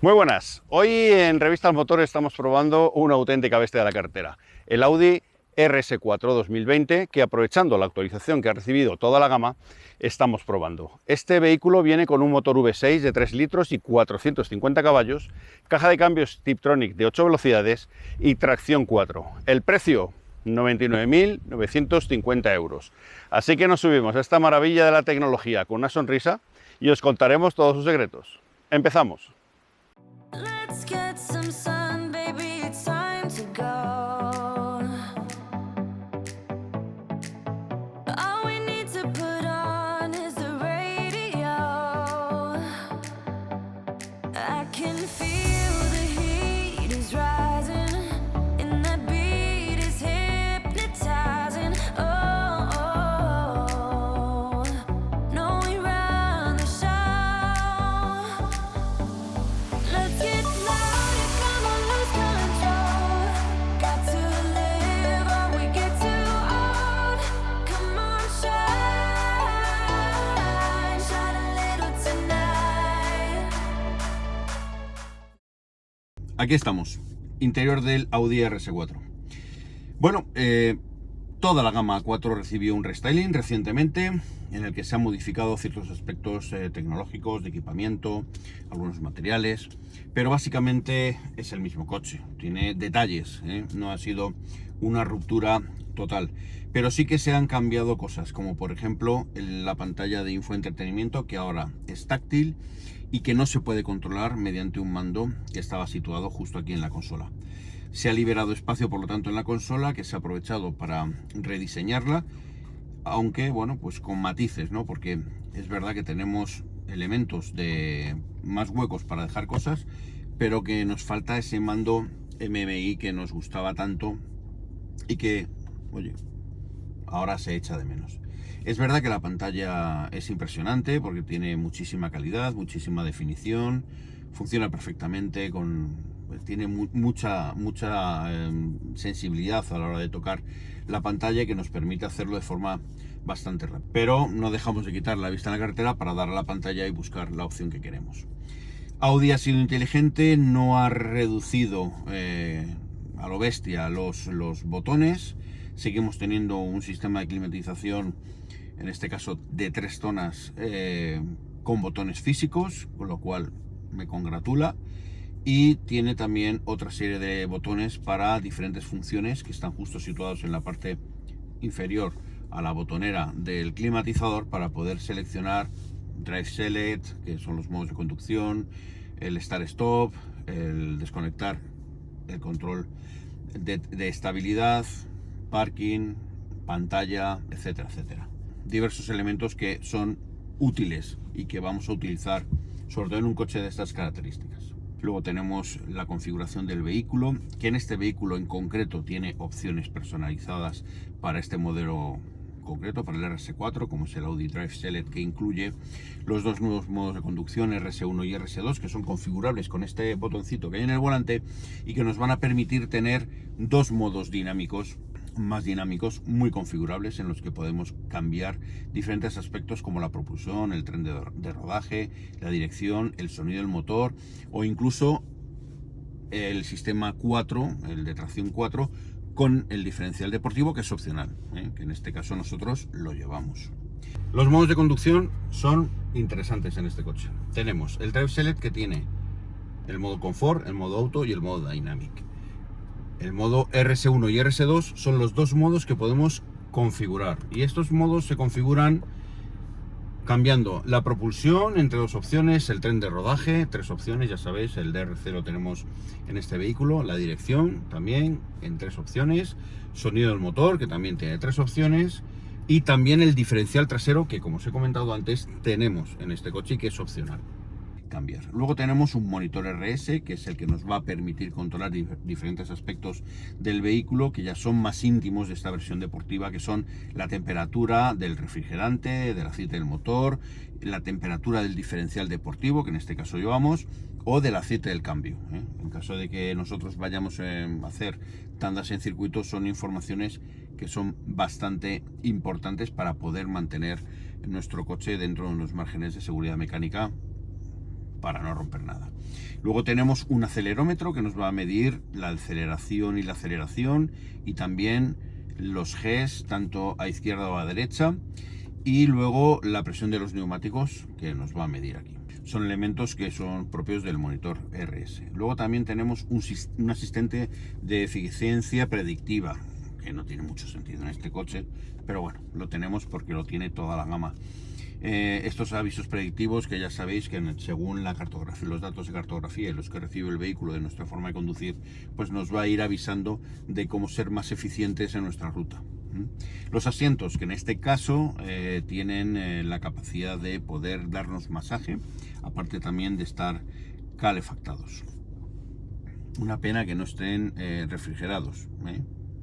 Muy buenas, hoy en Revista al Motor estamos probando una auténtica bestia de la carretera, el Audi RS4 2020, que aprovechando la actualización que ha recibido toda la gama, estamos probando. Este vehículo viene con un motor V6 de 3 litros y 450 caballos, caja de cambios Tiptronic de 8 velocidades y tracción 4. El precio, 99.950 euros. Así que nos subimos a esta maravilla de la tecnología con una sonrisa y os contaremos todos sus secretos. ¡Empezamos! Let's get some sun, baby, it's time to go. All we need to put on is the radio. I can feel the heat is rising, and the beat is hypnotizing. Oh, oh, oh. No, we run the show. Let's get louder, come on, lose control. Got to live or we get too old. Come on, shine, shine a little tonight. Aquí estamos, interior del Audi RS4. Bueno, toda la gama A4 recibió un restyling recientemente, en el que se han modificado ciertos aspectos tecnológicos, de equipamiento, algunos materiales, pero básicamente es el mismo coche, tiene detalles, no ha sido una ruptura total, pero sí que se han cambiado cosas, como por ejemplo la pantalla de infoentretenimiento, que ahora es táctil y que no se puede controlar mediante un mando que estaba situado justo aquí en la consola. Se ha liberado espacio, por lo tanto, en la consola, que se ha aprovechado para rediseñarla, aunque, bueno, pues con matices, ¿no? Porque es verdad que tenemos elementos de más huecos para dejar cosas, pero que nos falta ese mando MMI que nos gustaba tanto y que, oye, ahora se echa de menos. Es verdad que la pantalla es impresionante porque tiene muchísima calidad, muchísima definición, funciona perfectamente, tiene mucha sensibilidad a la hora de tocar la pantalla, que nos permite hacerlo de forma bastante rápida. Pero no dejamos de quitar la vista en la carretera para dar a la pantalla y buscar la opción que queremos. Audi ha sido inteligente, no ha reducido a lo bestia los botones. Seguimos teniendo un sistema de climatización, en este caso de 3 zonas, con botones físicos, con lo cual me congratula. Y tiene también otra serie de botones para diferentes funciones que están justo situados en la parte inferior a la botonera del climatizador, para poder seleccionar Drive Select, que son los modos de conducción, el Start-Stop, el desconectar el control de estabilidad, parking, pantalla, etcétera, etcétera. Diversos elementos que son útiles y que vamos a utilizar sobre todo en un coche de estas características. Luego tenemos la configuración del vehículo, que en este vehículo en concreto tiene opciones personalizadas para este modelo concreto, para el RS4, como es el Audi Drive Select, que incluye los dos nuevos modos de conducción, RS1 y RS2, que son configurables con este botoncito que hay en el volante y que nos van a permitir tener dos modos dinámicos, más dinámicos, muy configurables, en los que podemos cambiar diferentes aspectos como la propulsión, el tren de rodaje, la dirección, el sonido del motor, o incluso el sistema 4, el de tracción 4, con el diferencial deportivo, que es opcional, que en este caso nosotros lo llevamos. Los modos de conducción son interesantes en este coche. Tenemos el Drive Select, que tiene el modo Confort, el modo Auto y el modo Dynamic. El modo RS1 y RS2 son los dos modos que podemos configurar, y estos modos se configuran cambiando la propulsión entre dos opciones, el tren de rodaje, 3 opciones, ya sabéis, el DRC lo tenemos en este vehículo, la dirección también en 3 opciones, sonido del motor, que también tiene 3 opciones, y también el diferencial trasero, que como os he comentado antes, tenemos en este coche y que es opcional cambiar. Luego tenemos un monitor RS, que es el que nos va a permitir controlar diferentes aspectos del vehículo, que ya son más íntimos de esta versión deportiva, que son la temperatura del refrigerante, del aceite del motor, la temperatura del diferencial deportivo, que en este caso llevamos, o del aceite del cambio. En caso de que nosotros vayamos a hacer tandas en circuito, son informaciones que son bastante importantes para poder mantener nuestro coche dentro de unos márgenes de seguridad mecánica para no romper nada. Luego tenemos un acelerómetro que nos va a medir la aceleración y la aceleración, y también los Gs, tanto a izquierda o a derecha, y luego la presión de los neumáticos que nos va a medir aquí. Son elementos que son propios del monitor RS. Luego también tenemos un asistente de eficiencia predictiva, que no tiene mucho sentido en este coche, pero bueno, lo tenemos porque lo tiene toda la gama. Estos avisos predictivos, que ya sabéis que según la cartografía, los datos de cartografía y los que recibe el vehículo de nuestra forma de conducir, pues nos va a ir avisando de cómo ser más eficientes en nuestra ruta. Los asientos, que en este caso tienen la capacidad de poder darnos masaje, aparte también de estar calefactados. Una pena que no estén refrigerados,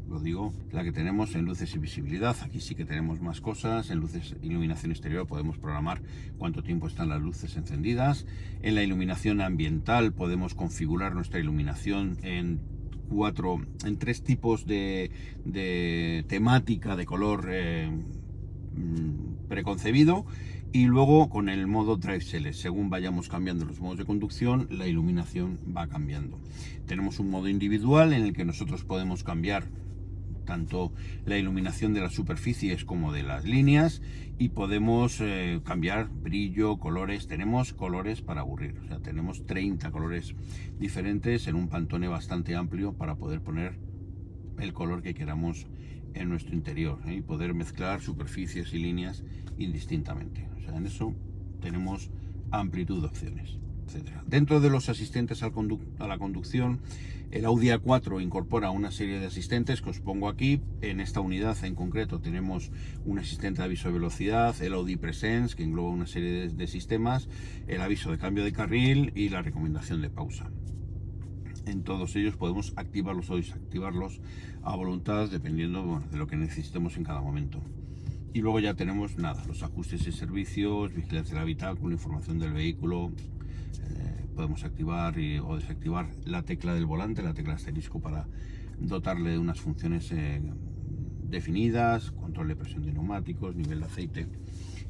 Lo digo, la que tenemos en luces y visibilidad. Aquí sí que tenemos más cosas. En luces, iluminación exterior, podemos programar cuánto tiempo están las luces encendidas. En la iluminación ambiental podemos configurar nuestra iluminación en tres tipos de temática de color preconcebido, y luego con el modo Drive Select, según vayamos cambiando los modos de conducción, la iluminación va cambiando. Tenemos un modo individual en el que nosotros podemos cambiar tanto la iluminación de las superficies como de las líneas, y podemos cambiar brillo, colores. Tenemos colores para aburrir, o sea, tenemos 30 colores diferentes en un pantone bastante amplio para poder poner el color que queramos en nuestro interior, y poder mezclar superficies y líneas indistintamente. O sea, en eso tenemos amplitud de opciones, etcétera. Dentro de los asistentes a la conducción, el Audi A4 incorpora una serie de asistentes que os pongo aquí. En esta unidad en concreto tenemos un asistente de aviso de velocidad, el Audi Presence, que engloba una serie de sistemas, el aviso de cambio de carril y la recomendación de pausa. En todos ellos podemos activarlos o desactivarlos a voluntad, dependiendo de lo que necesitemos en cada momento. Y luego ya tenemos los ajustes y servicios, vigilancia del habitáculo, información del vehículo. Podemos activar o desactivar la tecla del volante, la tecla asterisco, para dotarle de unas funciones definidas, control de presión de neumáticos, nivel de aceite,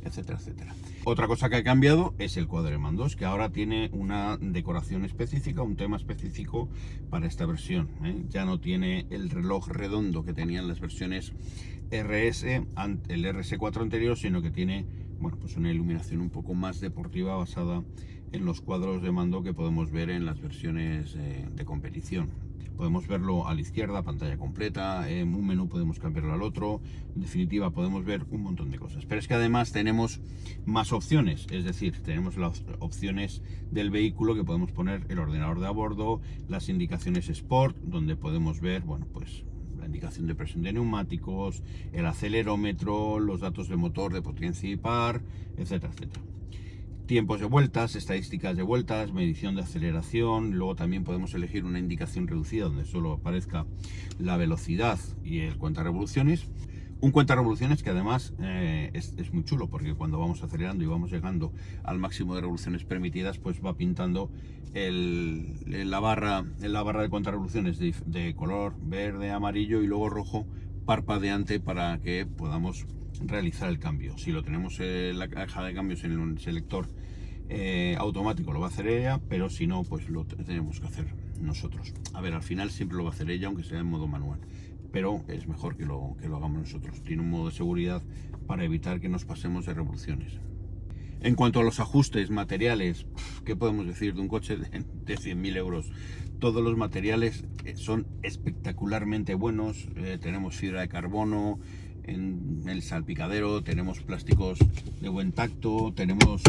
etcétera, etcétera. Otra cosa que ha cambiado es el cuadro de mandos, que ahora tiene una decoración específica, un tema específico para esta versión. Ya no tiene el reloj redondo que tenían las versiones RS, el RS4 anterior, sino que tiene, pues una iluminación un poco más deportiva, basada en los cuadros de mando que podemos ver en las versiones de competición. Podemos verlo a la izquierda, pantalla completa, en un menú podemos cambiarlo al otro. En definitiva, podemos ver un montón de cosas. Pero es que además tenemos más opciones, es decir, tenemos las opciones del vehículo, que podemos poner el ordenador de a bordo, las indicaciones Sport, donde podemos ver, la indicación de presión de neumáticos, el acelerómetro, los datos de motor, de potencia y par, etcétera, etcétera. Tiempos de vueltas, estadísticas de vueltas, medición de aceleración. Luego también podemos elegir una indicación reducida donde solo aparezca la velocidad y el cuentarevoluciones. Un cuentarevoluciones que además es muy chulo, porque cuando vamos acelerando y vamos llegando al máximo de revoluciones permitidas, pues va pintando la barra de cuentarevoluciones de color verde, amarillo y luego rojo, parpadeante, para que podamos realizar el cambio. Si lo tenemos en la caja de cambios en el selector automático, lo va a hacer ella, pero si no, pues lo tenemos que hacer nosotros. A ver, al final siempre lo va a hacer ella, aunque sea en modo manual, pero es mejor que lo hagamos nosotros. Tiene un modo de seguridad para evitar que nos pasemos de revoluciones. En cuanto a los ajustes materiales, ¿qué podemos decir de un coche de 100.000 euros? Todos los materiales son espectacularmente buenos. Tenemos fibra de carbono en el salpicadero, tenemos plásticos de buen tacto, tenemos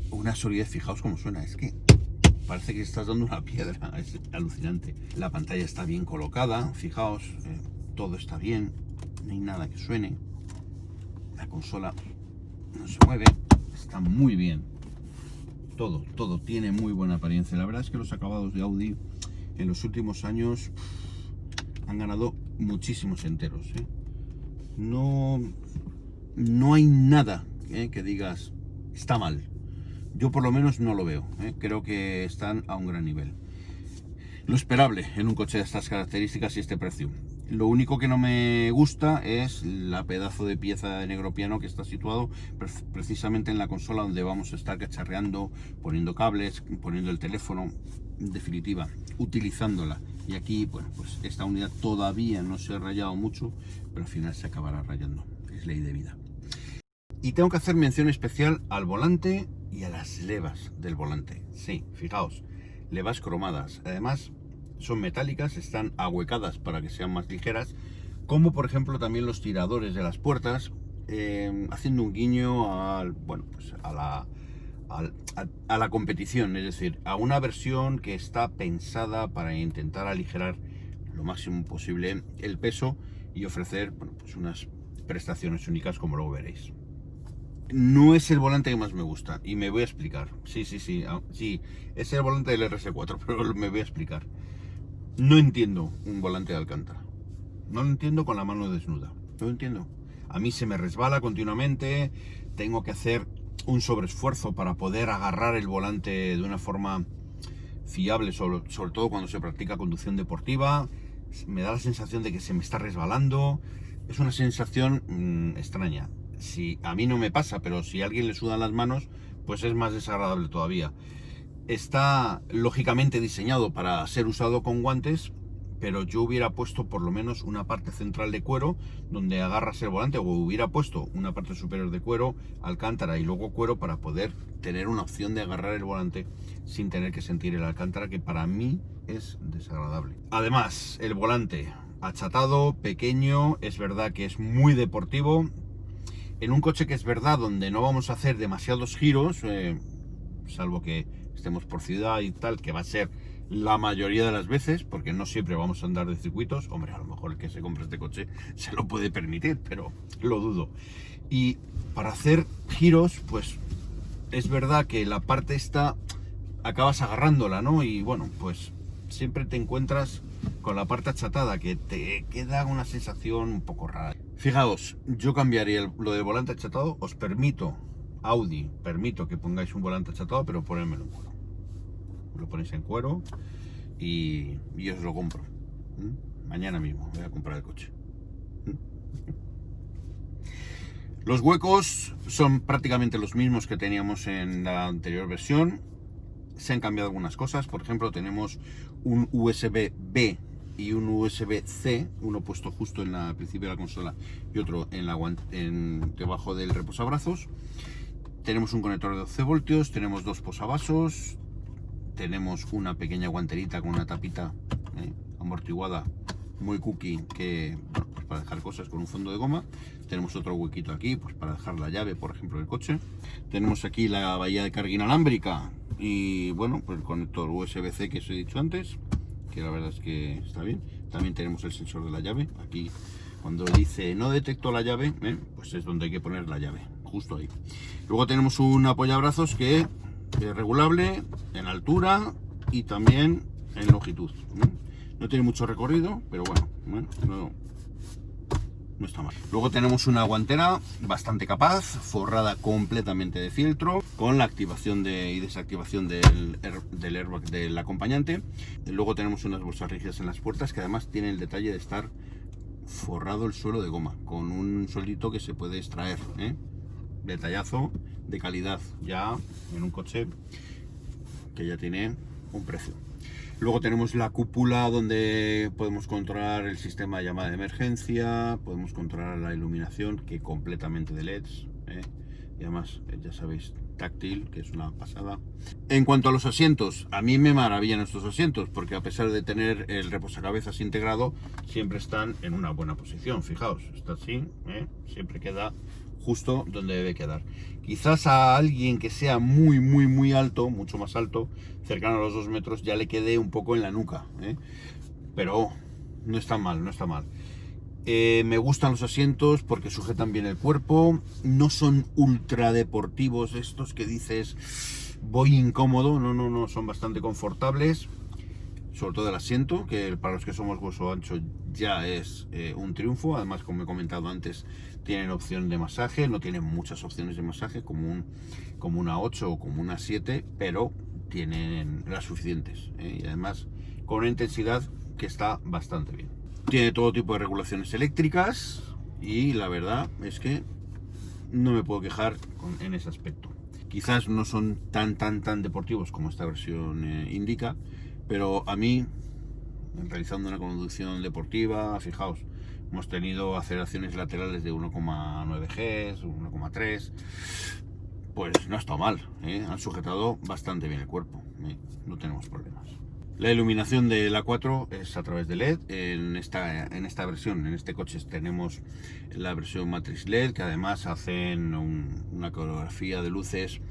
una solidez. Fijaos cómo suena, es que parece que estás dando una piedra, es alucinante. La pantalla está bien colocada, fijaos, todo está bien, no hay nada que suene. La consola no se mueve, está muy bien. Todo tiene muy buena apariencia. La verdad es que los acabados de Audi en los últimos años han ganado muchísimos enteros. No hay nada que digas está mal. Yo por lo menos no lo veo. Creo que están a un gran nivel. Lo esperable en un coche de estas características y este precio. Lo único que no me gusta es la pedazo de pieza de negro piano que está situado precisamente en la consola donde vamos a estar cacharreando, poniendo cables, poniendo el teléfono, en definitiva, utilizándola. Y aquí, bueno, pues esta unidad todavía no se ha rayado mucho, pero al final se acabará rayando. Es ley de vida. Y tengo que hacer mención especial al volante y a las levas del volante. Sí, fijaos, levas cromadas. Además, son metálicas, están ahuecadas para que sean más ligeras, como por ejemplo también los tiradores de las puertas, haciendo un guiño bueno, pues a la competición, es decir, a una versión que está pensada para intentar aligerar lo máximo posible el peso y ofrecer, bueno, pues unas prestaciones únicas, como luego veréis. No es el volante que más me gusta y me voy a explicar. Sí, es el volante del RS4, pero me voy a explicar. No entiendo un volante de Alcántara. No lo entiendo con la mano desnuda. No lo entiendo. A mí se me resbala continuamente. Tengo que hacer un sobreesfuerzo para poder agarrar el volante de una forma fiable, sobre todo cuando se practica conducción deportiva. Me da la sensación de que se me está resbalando. Es una sensación extraña. Si a mí no me pasa, pero si a alguien le sudan las manos, pues es más desagradable todavía. Está lógicamente diseñado para ser usado con guantes, pero yo hubiera puesto por lo menos una parte central de cuero donde agarras el volante, o hubiera puesto una parte superior de cuero, alcántara y luego cuero, para poder tener una opción de agarrar el volante sin tener que sentir el alcántara, que para mí es desagradable. Además, el volante achatado, pequeño, es verdad que es muy deportivo. En un coche que es verdad donde no vamos a hacer demasiados giros, salvo que estemos por ciudad y tal, que va a ser la mayoría de las veces, porque no siempre vamos a andar de circuitos. Hombre, a lo mejor el que se compre este coche se lo puede permitir, pero lo dudo. Y para hacer giros, pues es verdad que la parte esta acabas agarrándola, ¿no? Y bueno, pues siempre te encuentras con la parte achatada, que te queda una sensación un poco rara. Fijaos, yo cambiaría lo del volante achatado. Os permito, Audi, permito que pongáis un volante achatado, pero ponérmelo en cuero. Lo ponéis en cuero y os lo compro. Mañana mismo voy a comprar el coche. Los huecos son prácticamente los mismos que teníamos en la anterior versión. Se han cambiado algunas cosas. Por ejemplo, tenemos un USB-B y un USB-C, uno puesto justo en el principio de la consola y otro debajo del reposabrazos. Tenemos un conector de 12 voltios, tenemos dos posavasos, tenemos una pequeña guanterita con una tapita amortiguada, muy cookie, que, bueno, pues para dejar cosas con un fondo de goma. Tenemos otro huequito aquí, pues para dejar la llave, por ejemplo, del coche. Tenemos aquí la bahía de carga inalámbrica y, bueno, pues el conector USB-C que os he dicho antes, que la verdad es que está bien. También tenemos el sensor de la llave. Aquí, cuando dice no detecto la llave, pues es donde hay que poner la llave, justo ahí. Luego tenemos un apoyabrazos que es regulable en altura y también en longitud. No tiene mucho recorrido, pero bueno, no está mal. Luego tenemos una guantera bastante capaz, forrada completamente de fieltro, con la activación y desactivación del airbag del acompañante. Luego tenemos unas bolsas rígidas en las puertas, que además tienen el detalle de estar forrado el suelo de goma, con un suelito que se puede extraer. Detallazo de calidad, ya en un coche que ya tiene un precio. Luego tenemos la cúpula donde podemos controlar el sistema de llamada de emergencia, podemos controlar la iluminación, que completamente de LEDs, y además, ya sabéis, táctil, que es una pasada. En cuanto a los asientos, a mí me maravillan estos asientos, porque a pesar de tener el reposacabezas integrado, siempre están en una buena posición. Fijaos, está así, siempre queda justo donde debe quedar. Quizás a alguien que sea muy alto, mucho más alto, cercano a los 2 metros, ya le quede un poco en la nuca, pero no está mal, no está mal. Me gustan los asientos porque sujetan bien el cuerpo, no son ultra deportivos estos que dices voy incómodo, no, son bastante confortables. Sobre todo el asiento, que para los que somos hueso ancho ya es un triunfo. Además, como he comentado antes, tienen opción de masaje, no tienen muchas opciones de masaje como una 8 o como una 7, pero tienen las suficientes, y además con una intensidad que está bastante bien. Tiene todo tipo de regulaciones eléctricas y la verdad es que no me puedo quejar en ese aspecto. Quizás no son tan deportivos como esta versión indica, pero a mí, realizando una conducción deportiva, fijaos, hemos tenido aceleraciones laterales de 1,9 Gs, 1,3, pues no ha estado mal, han sujetado bastante bien el cuerpo, no tenemos problemas. La iluminación de la 4 es a través de LED. En esta versión, en este coche, tenemos la versión Matrix LED, que además hacen una coreografía de luces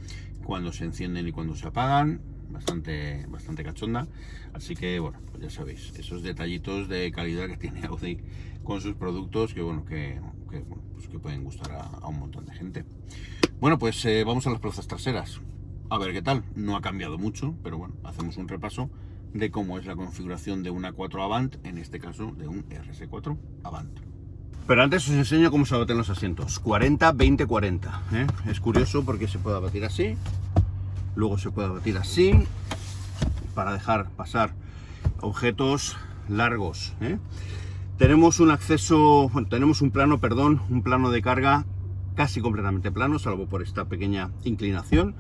cuando se encienden y cuando se apagan, bastante cachonda. Así que bueno, pues ya sabéis, esos detallitos de calidad que tiene Audi con sus productos, que bueno, que pueden gustar a un montón de gente. Bueno, pues vamos a las plazas traseras, a ver qué tal. No ha cambiado mucho, pero bueno, hacemos un repaso de cómo es la configuración de una 4 Avant, en este caso de un RS4 Avant. Pero antes os enseño cómo se abaten los asientos. 40, 20, 40. Es curioso porque se puede abatir así, luego se puede abatir así, para dejar pasar objetos largos. Tenemos un acceso, bueno, tenemos un plano de carga casi completamente plano, salvo por esta pequeña inclinación,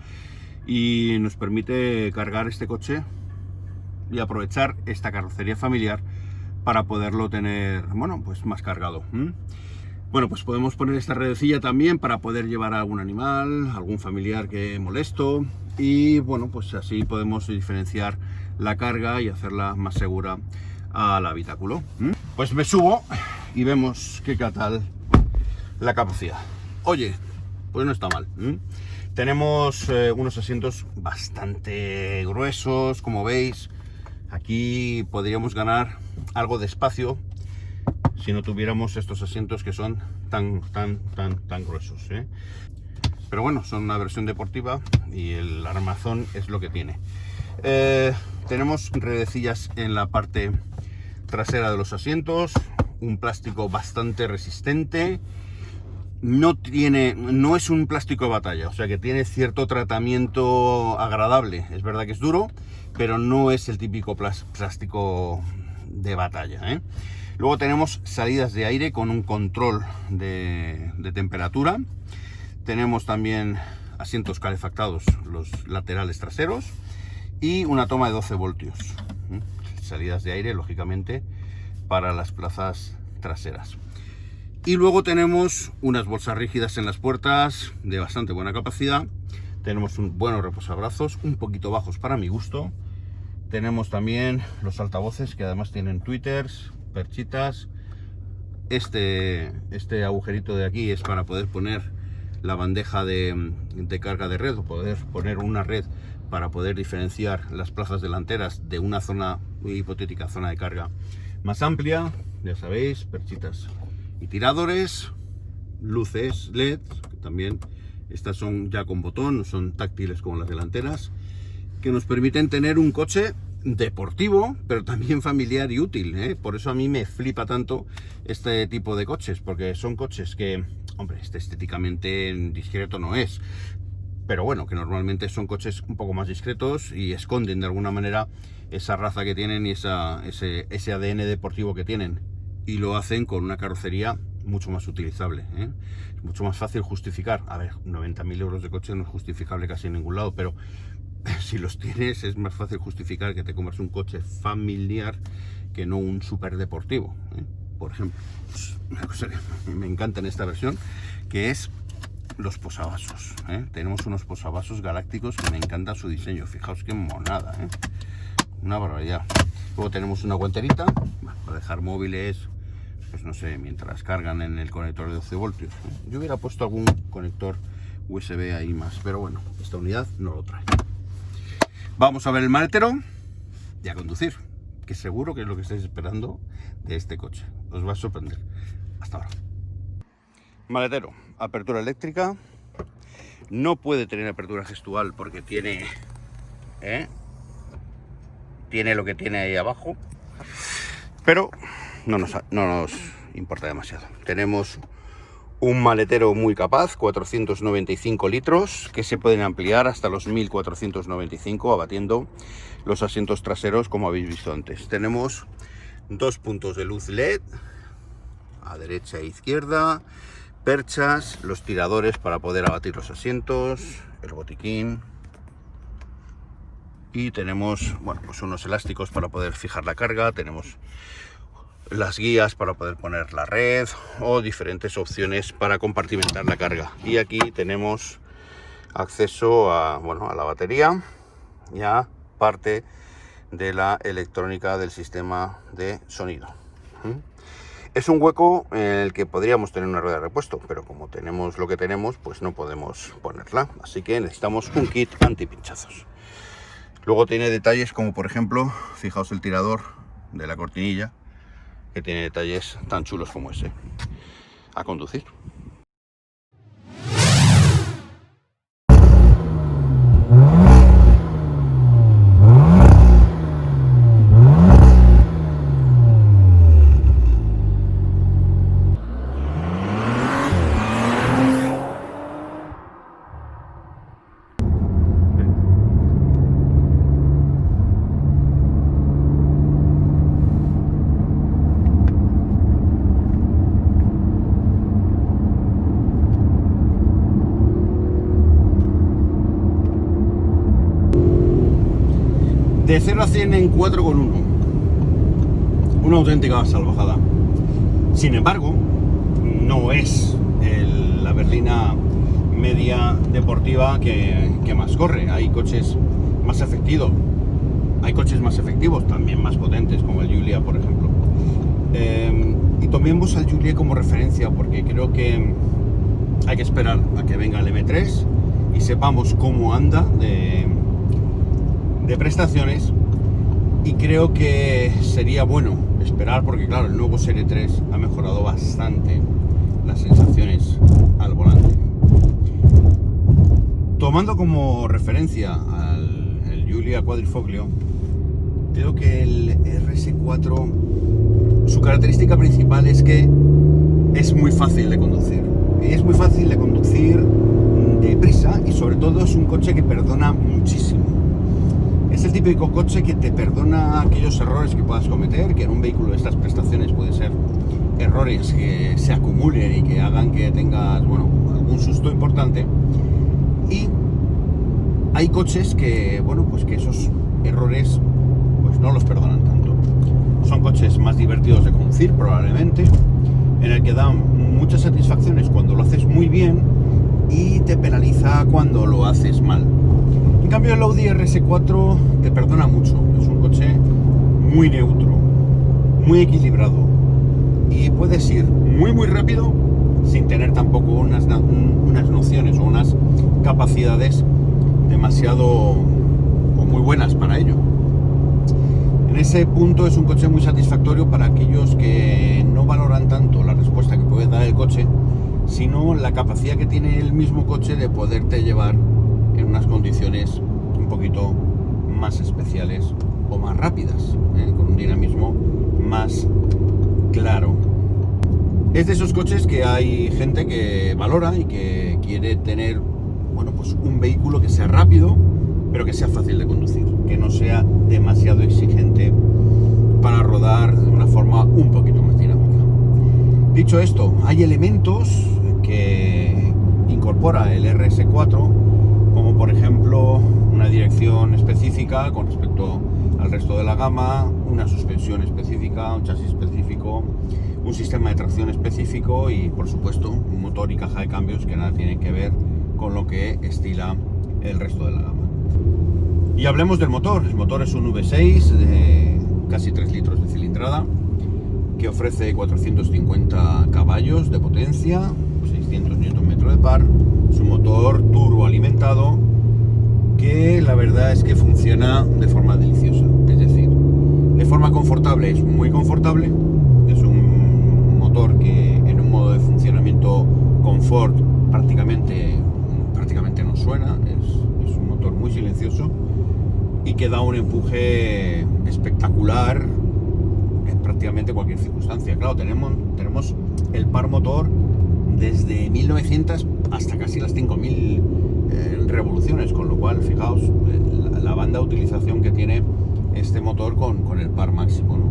y nos permite cargar este coche y aprovechar esta carrocería familiar para poderlo tener, bueno, pues más cargado. Bueno, pues podemos poner esta redecilla también para poder llevar a algún animal, algún familiar que molesto, y bueno, pues así podemos diferenciar la carga y hacerla más segura al habitáculo. Pues me subo y vemos qué tal la capacidad. Oye, pues no está mal. Tenemos unos asientos bastante gruesos, como veis. Aquí podríamos ganar algo de espacio si no tuviéramos estos asientos que son tan gruesos, Pero bueno, son una versión deportiva y el armazón es lo que tiene. Tenemos redecillas en la parte trasera de los asientos, un plástico bastante resistente. No es un plástico de batalla, o sea que tiene cierto tratamiento agradable. Es verdad que es duro, pero no es el típico plástico de batalla, Luego tenemos salidas de aire con un control de temperatura. Tenemos también asientos calefactados, los laterales traseros, y una toma de 12 voltios. Salidas de aire, lógicamente, para las plazas traseras. Y luego tenemos unas bolsas rígidas en las puertas de bastante buena capacidad. Tenemos un buenos reposabrazos, un poquito bajos para mi gusto. Tenemos también los altavoces, que además tienen tweeters, perchitas. Este agujerito de aquí es para poder poner la bandeja de carga de red, o poder poner una red para poder diferenciar las plazas delanteras de una zona, hipotética zona de carga más amplia. Ya sabéis, perchitas y tiradores, luces LED, que también estas son ya con botón, no son táctiles como las delanteras, que nos permiten tener un coche deportivo, pero también familiar y útil, Por eso a mí me flipa tanto este tipo de coches, porque son coches que, hombre, estéticamente discreto no es, pero bueno, que normalmente son coches un poco más discretos y esconden de alguna manera esa raza que tienen y ese ADN deportivo que tienen, y lo hacen con una carrocería mucho más utilizable, Es mucho más fácil justificar. A ver, 90.000 euros de coche no es justificable casi en ningún lado, pero si los tienes es más fácil justificar que te compres un coche familiar que no un súper deportivo, Por ejemplo, pues una cosa que me encanta en esta versión, que es los posavasos, Tenemos unos posavasos galácticos que me encanta su diseño. Fijaos qué monada, una barbaridad. Luego tenemos una guanterita para dejar móviles, pues no sé, mientras cargan en el conector de 12 voltios. Yo hubiera puesto algún conector USB ahí más, pero bueno, esta unidad no lo trae. Vamos a ver el maletero y a conducir, que seguro que es lo que estáis esperando de este coche. Os va a sorprender. Hasta ahora. Maletero, apertura eléctrica. No puede tener apertura gestual porque tiene lo que tiene ahí abajo, pero no nos importa demasiado. Tenemos un maletero muy capaz, 495 litros, que se pueden ampliar hasta los 1495, abatiendo los asientos traseros, como habéis visto antes. Tenemos 2 puntos de luz LED a derecha e izquierda, perchas, los tiradores para poder abatir los asientos, el botiquín, y tenemos, bueno, pues unos elásticos para poder fijar la carga, tenemos las guías para poder poner la red o diferentes opciones para compartimentar la carga. Y aquí tenemos acceso a, bueno, a la batería y a parte de la electrónica del sistema de sonido. Es un hueco en el que podríamos tener una rueda de repuesto, pero como tenemos lo que tenemos, pues no podemos ponerla, así que necesitamos un kit antipinchazos. Luego tiene detalles como, por ejemplo, fijaos el tirador de la cortinilla, que tiene detalles tan chulos como ese. A conducir. De 0 a 100 en 4,1. Una auténtica salvajada. Sin embargo, no es la berlina media deportiva que más corre. Hay coches más efectivos. Hay coches más efectivos, también más potentes, como el Giulia, por ejemplo. Y tomemos al Giulia como referencia, porque creo que hay que esperar a que venga el M3 y sepamos cómo anda de prestaciones, y creo que sería bueno esperar, porque claro, el nuevo Serie 3 ha mejorado bastante las sensaciones al volante. Tomando como referencia el Giulia Quadrifoglio, creo que el RS4, su característica principal es que es muy fácil de conducir. Y es muy fácil de conducir deprisa, y sobre todo es un coche que perdona muchísimo. Es el típico coche que te perdona aquellos errores que puedas cometer, que en un vehículo de estas prestaciones pueden ser errores que se acumulen y que hagan que tengas, bueno, algún susto importante. Y hay coches que, bueno, pues que esos errores pues no los perdonan tanto. Son coches más divertidos de conducir, probablemente, en el que dan muchas satisfacciones cuando lo haces muy bien y te penaliza cuando lo haces mal. En cambio, el Audi RS4 te perdona mucho. Es un coche muy neutro, muy equilibrado, y puedes ir muy rápido sin tener tampoco unas nociones o unas capacidades demasiado o muy buenas para ello. En ese punto es un coche muy satisfactorio para aquellos que no valoran tanto la respuesta que puede dar el coche, sino la capacidad que tiene el mismo coche de poderte llevar en unas condiciones un poquito más especiales o más rápidas, con un dinamismo más claro. Es de esos coches que hay gente que valora y que quiere tener, bueno, pues un vehículo que sea rápido, pero que sea fácil de conducir, que no sea demasiado exigente para rodar de una forma un poquito más dinámica. Dicho esto, hay elementos que incorpora el RS4, como por ejemplo una dirección específica con respecto al resto de la gama, una suspensión específica, un chasis específico, un sistema de tracción específico y, por supuesto, un motor y caja de cambios que nada tienen que ver con lo que estila el resto de la gama. Y hablemos del motor. El motor es un V6 de casi 3 litros de cilindrada, que ofrece 450 caballos de potencia, 600 Nm de par. Es un motor turboalimentado que la verdad es que funciona de forma deliciosa. Es decir, de forma confortable es muy confortable. Es un motor que en un modo de funcionamiento confort prácticamente no suena. Es un motor muy silencioso y que da un empuje espectacular en prácticamente cualquier circunstancia. Claro, tenemos el par motor desde 1900 hasta casi las 5000 revoluciones, con lo cual, fijaos, la banda de utilización que tiene este motor con el par máximo, ¿no?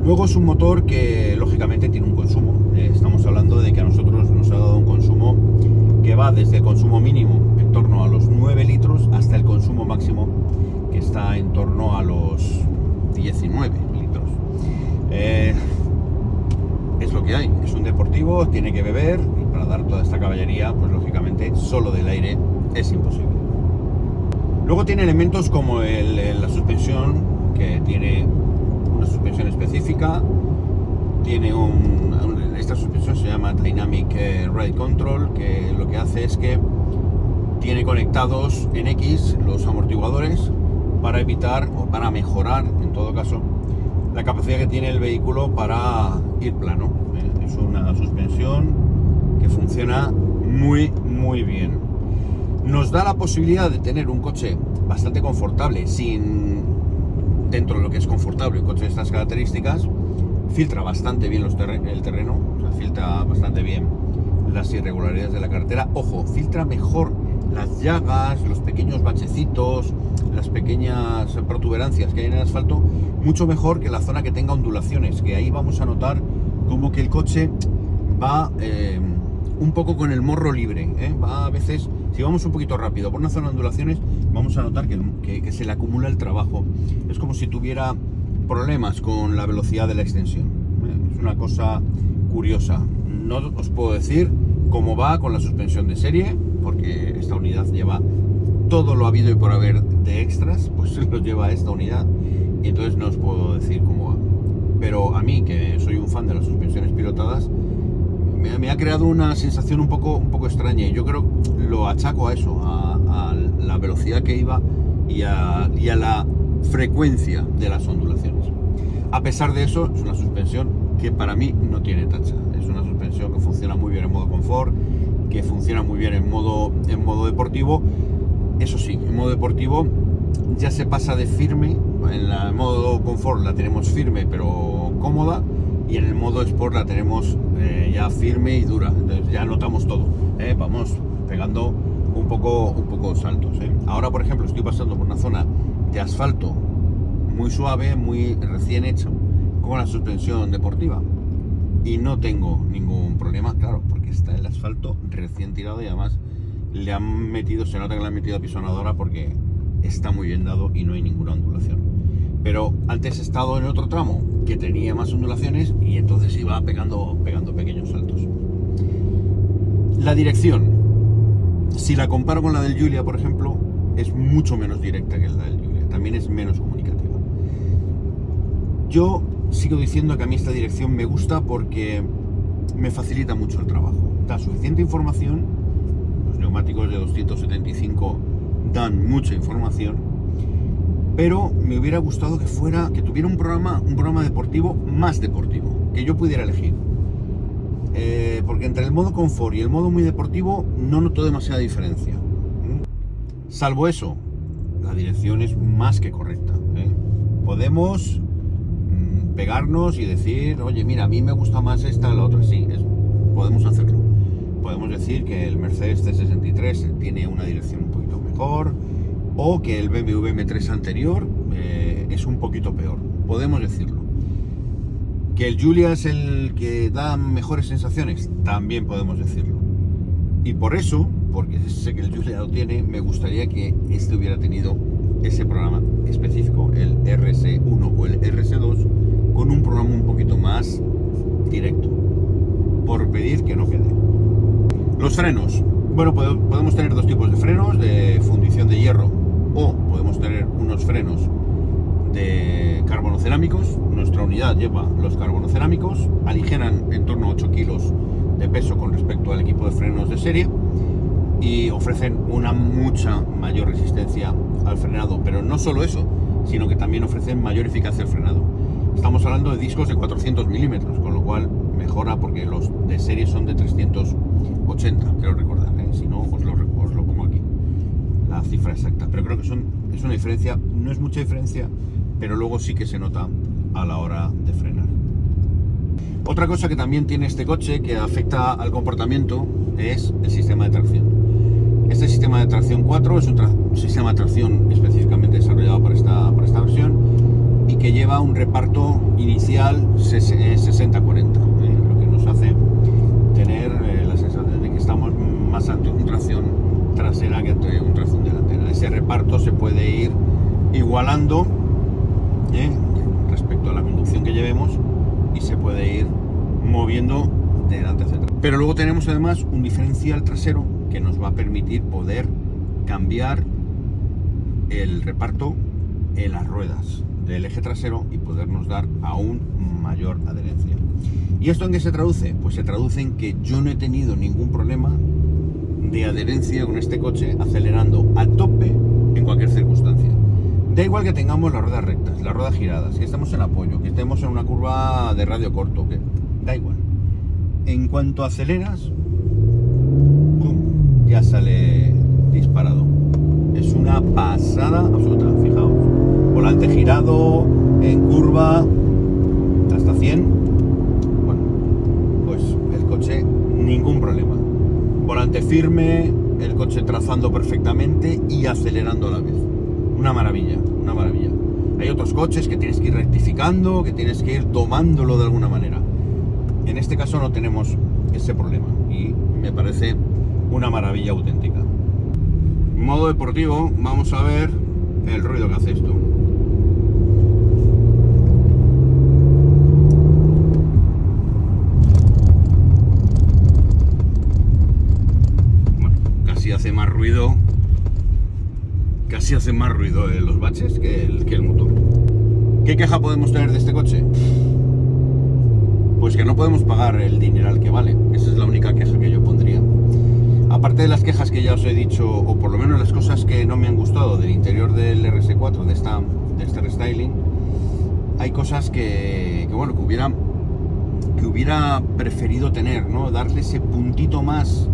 Luego es un motor que lógicamente tiene un consumo. Estamos hablando de que a nosotros nos ha dado un consumo que va desde el consumo mínimo en torno a los 9 litros hasta el consumo máximo que está en torno a los 19 litros. Es lo que hay, es un deportivo, tiene que beber y para dar toda esta caballería, pues lógicamente solo del aire es imposible. Luego tiene elementos como la suspensión, que tiene una suspensión específica, tiene esta suspensión se llama Dynamic Ride Control, que lo que hace es que tiene conectados en X los amortiguadores para evitar o para mejorar, en todo caso, la capacidad que tiene el vehículo para ir plano. Es una suspensión que funciona muy bien. Nos da la posibilidad de tener un coche bastante confortable, dentro de lo que es confortable un coche de estas características. Filtra bastante bien el terreno, o sea, filtra bastante bien las irregularidades de la carretera. Ojo, filtra mejor las llagas, los pequeños bachecitos, las pequeñas protuberancias que hay en el asfalto, mucho mejor que la zona que tenga ondulaciones, que ahí vamos a notar como que el coche va un poco con el morro libre, va a veces, si vamos un poquito rápido por una zona de ondulaciones, vamos a notar que se le acumula el trabajo. Es como si tuviera problemas con la velocidad de la extensión. Es una cosa curiosa. No os puedo decir cómo va con la suspensión de serie, porque esta unidad lleva todo lo habido y por haber de extras, pues lo lleva esta unidad, y entonces no os puedo decir cómo va. Pero a mí, que soy un fan de las suspensiones pilotadas, me ha creado una sensación un poco extraña, y yo creo lo achaco a eso, a la velocidad que iba y a la frecuencia de las ondulaciones. A pesar de eso, es una suspensión que para mí no tiene tacha. Es una suspensión que funciona muy bien en modo confort, que funciona muy bien en modo deportivo. Eso sí, en modo deportivo ya se pasa de firme. En el modo confort la tenemos firme pero cómoda, y en el modo sport la tenemos ya firme y dura. Entonces ya notamos todo, vamos pegando un poco saltos. Ahora, por ejemplo, estoy pasando por una zona de asfalto muy suave, muy recién hecho, con la suspensión deportiva, y no tengo ningún problema, claro, porque está el asfalto recién tirado, y además se nota que le han metido apisonadora porque está muy bien dado y no hay ninguna ondulación. Pero antes he estado en otro tramo que tenía más ondulaciones y entonces iba pegando pequeños saltos. La dirección, si la comparo con la del Giulia, por ejemplo, es mucho menos directa que la del Giulia, también es menos comunicativa. Yo sigo diciendo que a mí esta dirección me gusta porque me facilita mucho el trabajo, da suficiente información. Los neumáticos de 275 dan mucha información, pero me hubiera gustado que tuviera un programa deportivo más deportivo, que yo pudiera elegir, porque entre el modo confort y el modo muy deportivo no noto demasiada diferencia. Salvo eso, la dirección es más que correcta. Podemos pegarnos y decir, oye, mira, a mí me gusta más esta o la otra. Sí, podemos hacerlo. Podemos decir que el Mercedes C63 tiene una dirección un poquito mejor, o que el BMW M3 anterior es un poquito peor. Podemos decirlo. Que el Giulia es el que da mejores sensaciones, también podemos decirlo. Y por eso, porque sé que el Giulia lo tiene, me gustaría que este hubiera tenido ese programa específico, el RS1 o el RS2, con un programa un poquito más directo, por pedir que no quede. Los frenos, bueno, podemos tener dos tipos de frenos, de fundición de hierro, o podemos tener unos frenos de carbonocerámicos. Nuestra unidad lleva los carbonocerámicos, aligeran en torno a 8 kilos de peso con respecto al equipo de frenos de serie, y ofrecen una mucha mayor resistencia al frenado. Pero no solo eso, sino que también ofrecen mayor eficacia al frenado. Estamos hablando de discos de 400 milímetros, con lo cual mejora, porque los de serie son de 380, quiero recordar, si no os lo pongo aquí, la cifra exacta, pero creo que es una diferencia, no es mucha diferencia, pero luego sí que se nota a la hora de frenar. Otra cosa que también tiene este coche que afecta al comportamiento es el sistema de tracción. Este sistema de tracción 4 es un sistema de tracción específicamente desarrollado para esta versión, y que lleva un reparto inicial 60-40, lo que nos hace tener la sensación de que estamos más ante una tracción trasera que ante una tracción delantera. Ese reparto se puede ir igualando respecto a la conducción que llevemos y se puede ir moviendo de delante hacia atrás. Pero luego tenemos además un diferencial trasero que nos va a permitir poder cambiar el reparto en las ruedas del eje trasero y podernos dar aún mayor adherencia. ¿Y esto en qué se traduce? Pues se traduce en que yo no he tenido ningún problema de adherencia con este coche acelerando a tope en cualquier circunstancia. Da igual que tengamos las ruedas rectas, las ruedas giradas, que estemos en apoyo, que estemos en una curva de radio corto, que da igual. En cuanto aceleras, ¡pum!, ya sale disparado. Es una pasada absoluta, fijaos. Volante girado, en curva, hasta 100. Bueno, pues el coche, ningún problema. Volante firme, el coche trazando perfectamente y acelerando a la vez. Una maravilla, una maravilla. Hay otros coches que tienes que ir rectificando, que tienes que ir tomándolo de alguna manera. En este caso no tenemos ese problema y me parece una maravilla auténtica. Modo deportivo, vamos a ver el ruido que hace esto. Bueno, casi hace más ruido los baches que el motor. ¿Qué queja podemos tener de este coche? Pues que no podemos pagar el dineral que vale. Esa es la única queja que yo pondría. Aparte de las quejas que ya os he dicho, o por lo menos las cosas que no me han gustado del interior del RS4, de este restyling, hay cosas que hubiera preferido tener, ¿no? Darle ese puntito más.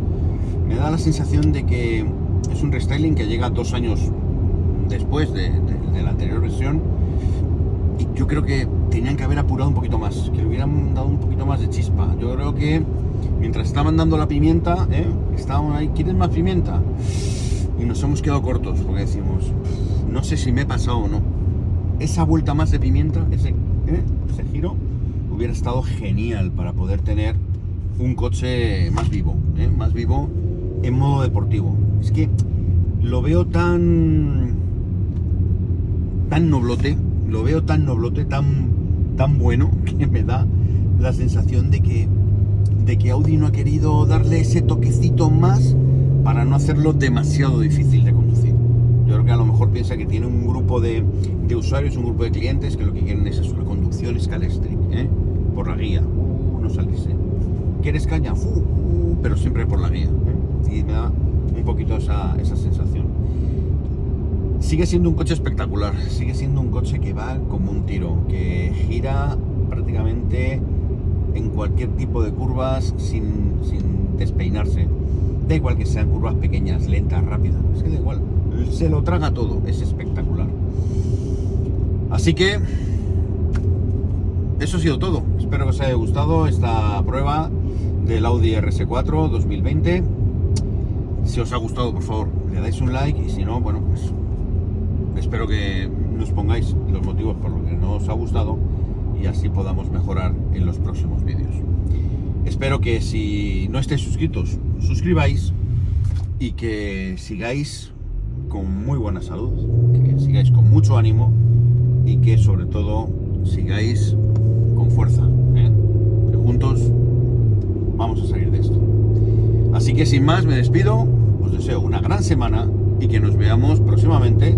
Me da la sensación de que es un restyling que llega 2 años después de la anterior versión, y yo creo que tenían que haber apurado un poquito más, que le hubieran dado un poquito más de chispa. Yo creo que mientras estaban dando la pimienta, estaban ahí, ¿quieren más pimienta? Y nos hemos quedado cortos, porque decimos, no sé si me he pasado o no. Esa vuelta más de pimienta, ese giro, hubiera estado genial para poder tener un coche más vivo en modo deportivo. Es que lo veo tan noblote, tan bueno, que me da la sensación de que Audi no ha querido darle ese toquecito más para no hacerlo demasiado difícil de conducir. Yo creo que a lo mejor piensa que tiene un grupo de usuarios, un grupo de clientes que lo que quieren es eso, la conducción scalestric, por la guía, no salirse. ¿Quieres caña? Pero siempre por la guía, y me da un poquito esa sensación. Sigue siendo un coche espectacular, sigue siendo un coche que va como un tiro, que gira prácticamente en cualquier tipo de curvas sin despeinarse. Da igual que sean curvas pequeñas, lentas, rápidas, es que da igual, se lo traga todo, es espectacular. Así que eso ha sido todo. Espero que os haya gustado esta prueba del Audi RS4 2020. Si os ha gustado, por favor, le dais un like, y si no, bueno, pues espero que nos pongáis los motivos por los que no os ha gustado y así podamos mejorar en los próximos vídeos. Espero que si no estáis suscritos, suscribáis y que sigáis con muy buena salud, que sigáis con mucho ánimo y que sobre todo sigáis con fuerza, que juntos vamos a salir de esto. Así que sin más me despido, os deseo una gran semana y que nos veamos próximamente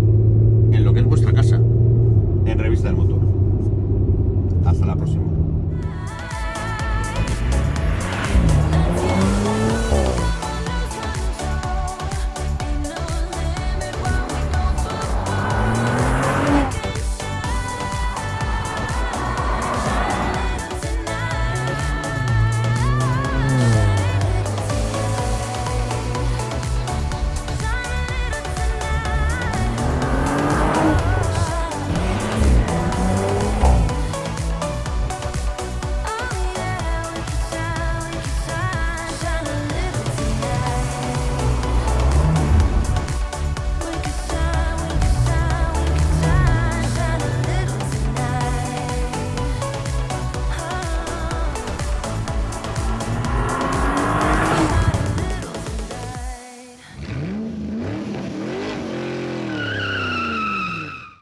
en lo que es vuestra casa, en Revista del Motor. Hasta la próxima.